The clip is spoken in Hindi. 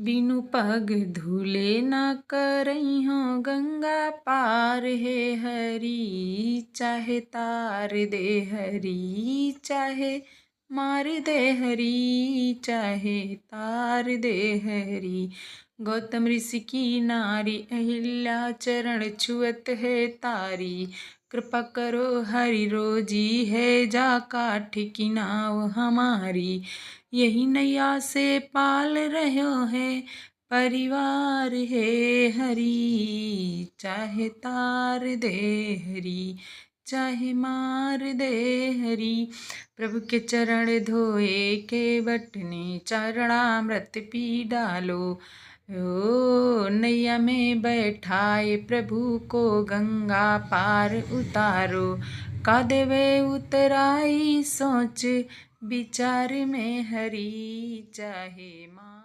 बिनु पग धुले न करइहो गंगा पार हे हरि। चाहे तार दे हरि चाहे मार दे हरि, चाहे तार दे हरि। गौतम ऋषि की नारी अहिल्या चरण छुअत है तारी। कृपा करो हरि रोजी है जा काठ की नाव हमारी। यही नैया से पाल रहो है परिवार है हरि। चाहे तार दे हरि चाहे मार दे हरि। प्रभु के चरण धोए के बटने चरणामृत पी डालो। ओ नैया में बैठाए प्रभु को गंगा पार उतारो। का देवे उतराई सोच विचार में हरि। चाहे माँ